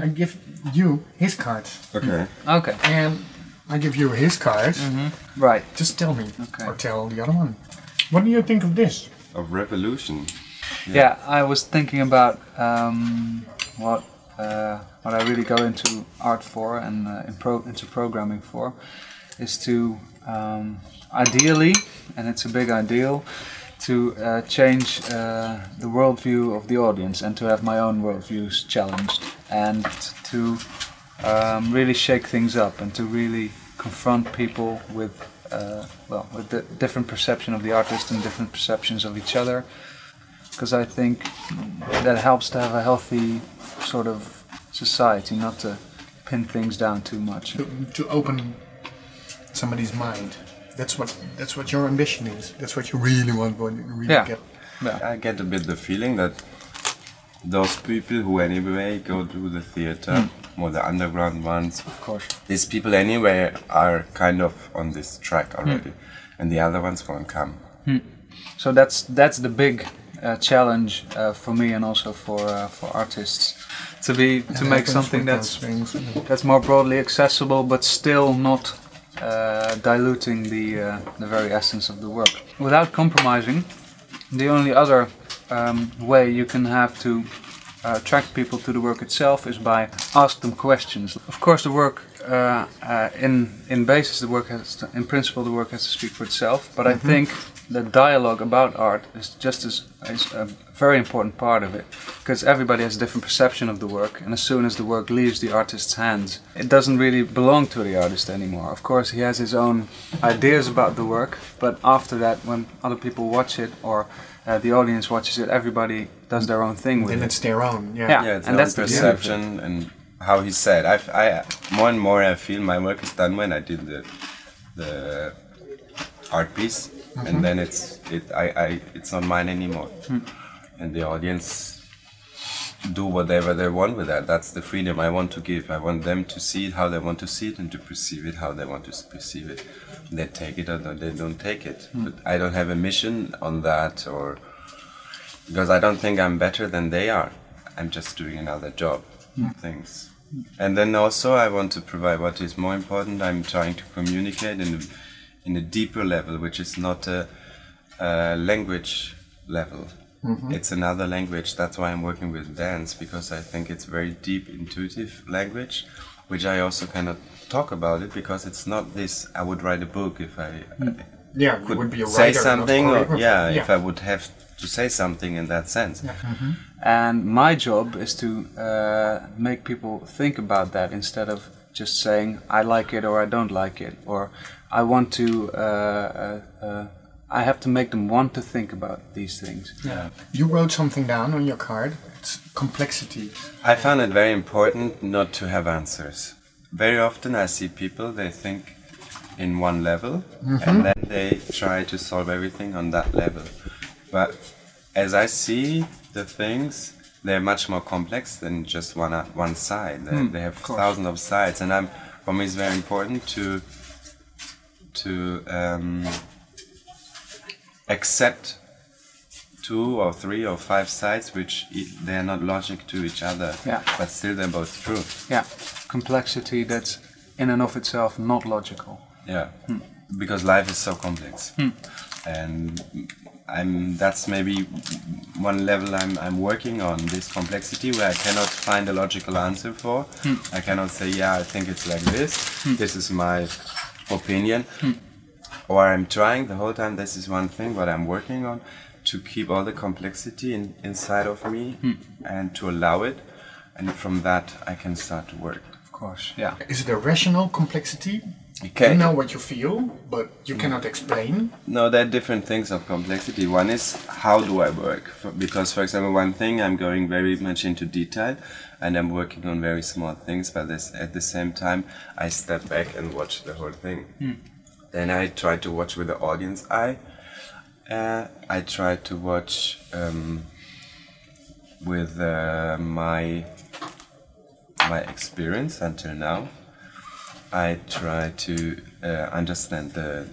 I give you his card. Okay. Okay. And I give you his card. Right. Just tell me, Okay. or tell the other one. What do you think of this? Of revolution. Yeah, I was thinking about what I really go into art for and into programming for is to ideally, and it's a big ideal, to change the worldview of the audience and to have my own worldviews challenged and to really shake things up and to really confront people with with the different perception of the artist and different perceptions of each other, because I think that helps to have a healthy sort of society, not to pin things down too much. To open somebody's mind. That's what your ambition is. That's what you really want. What you really get. I get a bit the feeling that those people who anyway go to the theater, or the underground ones, Of course. these people anyway are kind of on this track already, and the other ones won't come. So that's the big challenge for me and also for artists to make something that's more broadly accessible, but still not diluting the very essence of the work without compromising. The only other way you can have to attract people to the work itself is by ask them questions. Of course, the work in basis, the work has to, in principle, the work has to speak for itself. But I think the dialogue about art is is a very important part of it, because everybody has a different perception of the work, and as soon as the work leaves the artist's hands, it doesn't really belong to the artist anymore. Of course, he has his own ideas about the work, but after that, when other people watch it or the audience watches it, everybody does their own thing with it. And it's their own, Yeah, it's and that's the perception and how he said. I more and more I feel my work is done when I did the art piece, and then it's not mine anymore, and the audience do whatever they want with that. That's the freedom I want to give. I want them to see it how they want to see it and to perceive it how they want to perceive it. They take it or they don't take it. But I don't have a mission on that, or because I don't think I'm better than they are. I'm just doing another job. Things. And then also I want to provide what is more important. I'm trying to communicate in a deeper level, which is not a language level. It's another language. That's why I'm working with dance, because I think it's very deep, intuitive language, which I also cannot talk about it, because it's not this. I would write a book if I could would be a say writer, something, not a or, choreographer. if I would have to say something in that sense. And my job is to make people think about that instead of just saying I like it or I don't like it, or I want to. I have to make them want to think about these things. Yeah. You wrote something down on your card. It's complexity. I found it very important not to have answers. Very often I see people, they think in one level, and then they try to solve everything on that level. But as I see the things, they're much more complex than just one side. They have thousands of sides, and for me it's very important to accept 2 or 3 or 5 sides which they are not logic to each other, but still they're both true. Yeah, complexity that's in and of itself not logical. Yeah, because life is so complex, and that's maybe one level I'm working on, this complexity where I cannot find a logical answer for. I cannot say, I think it's like this. This is my opinion. Or I'm trying the whole time, this is one thing, what I'm working on, to keep all the complexity inside of me and to allow it. And from that, I can start to work. Of course, yeah. Is it a rational complexity? Okay. You know what you feel, but you cannot explain. No, there are different things of complexity. One is, how do I work? Because, for example, one thing, I'm going very much into detail, and I'm working on very small things, but at the same time, I step back and watch the whole thing. Then I try to watch with the audience eye. I try to watch with my experience until now. I try to understand the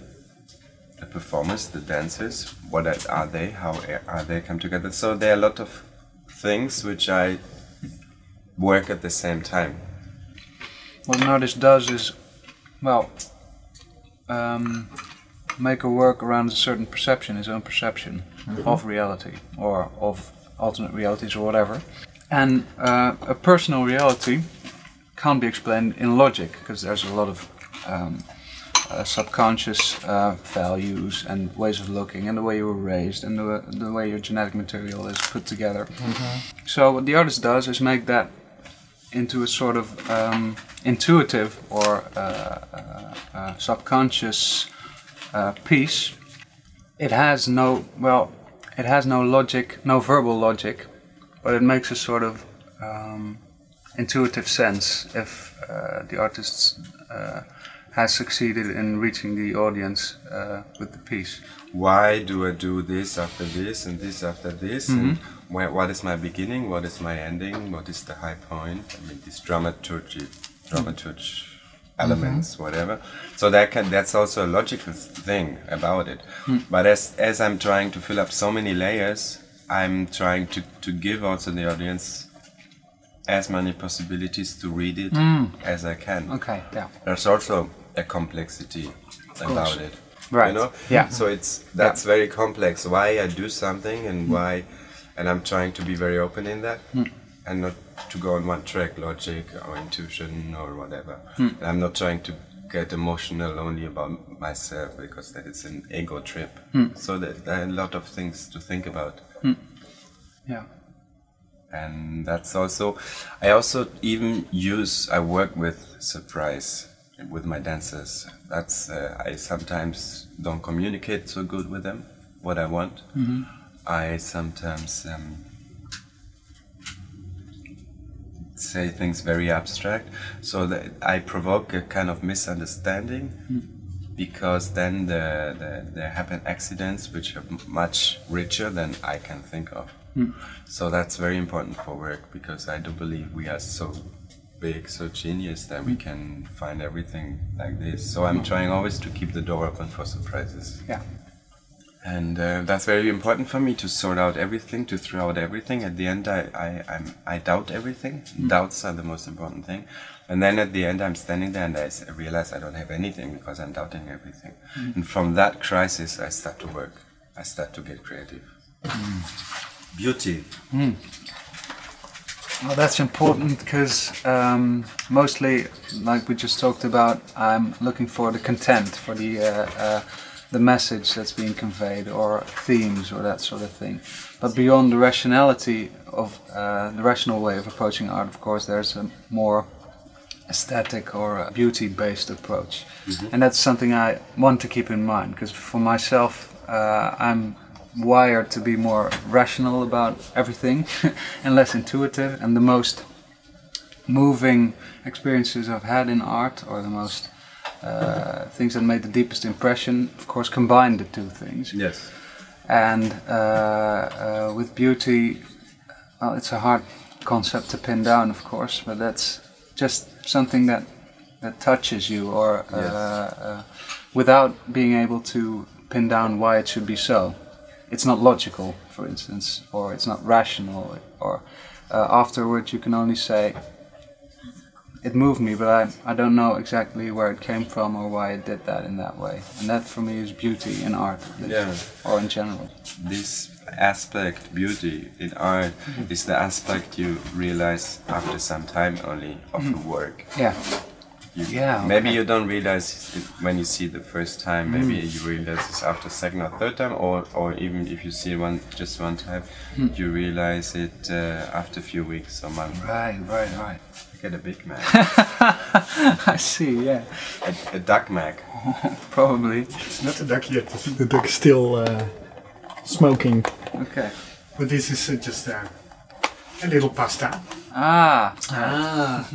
performers, the dancers. What are they? How are they come together? So there are a lot of things which I work at the same time. What an artist does is, well, make a work around a certain perception, his own perception of reality or of alternate realities or whatever. And a personal reality can't be explained in logic, because there's a lot of subconscious values and ways of looking, and the way you were raised, and the way your genetic material is put together. So what the artist does is make that into a sort of intuitive or subconscious piece. It has no logic, no verbal logic, but it makes a sort of intuitive sense if the artist has succeeded in reaching the audience with the piece. Why do I do this after this and this after this? And what is my beginning? What is my ending? What is the high point? I mean, these dramaturge elements, whatever. So that's also a logical thing about it. But as I'm trying to fill up so many layers, I'm trying to give also the audience as many possibilities to read it as I can. Okay, yeah. There's also a complexity about it. Right. You know? Yeah. So that's very complex. Why I do something and why, and I'm trying to be very open in that, and not to go on one track, logic or intuition or whatever. And I'm not trying to get emotional only about myself, because that is an ego trip. So that there are a lot of things to think about. Yeah. And that's also, I work with surprise with my dancers. That's I sometimes don't communicate so good with them what I want. I sometimes say things very abstract, so that I provoke a kind of misunderstanding, because then there happen accidents which are much richer than I can think of. So that's very important for work, because I do believe we are so big, so genius, that we can find everything like this. So I'm trying always to keep the door open for surprises. Yeah. And that's very important for me, to sort out everything, to throw out everything. At the end, I doubt everything. Doubts are the most important thing. And then at the end, I'm standing there and I realize I don't have anything, because I'm doubting everything. And from that crisis, I start to work. I start to get creative. Beauty. Well, that's important, because mostly, like we just talked about, I'm looking for the content, for the message that's being conveyed, or themes, or that sort of thing. But beyond the rationality of the rational way of approaching art, of course, there's a more aesthetic or beauty-based approach. And that's something I want to keep in mind, because for myself, I'm wired to be more rational about everything and less intuitive, and the most moving experiences I've had in art, or the most things that made the deepest impression, of course, combine the two things. Yes. And with beauty, well, it's a hard concept to pin down, of course, but that's just something that touches you, or without being able to pin down why it should be so. It's not logical, for instance, or it's not rational, or afterwards you can only say, it moved me, but I don't know exactly where it came from or why it did that in that way. And that for me is beauty in art, or in general. This aspect, beauty in art, is the aspect you realize after some time only of the work. Yeah. Maybe you don't realize it when you see it the first time. Maybe you realize it after second or third time, or even if you see it just one time, you realize it after a few weeks or months. Right. Get a big Mac. I see, yeah. A duck Mac. Probably. It's not a duck yet. The duck is still smoking. Okay. But this is just a little pasta. Ah.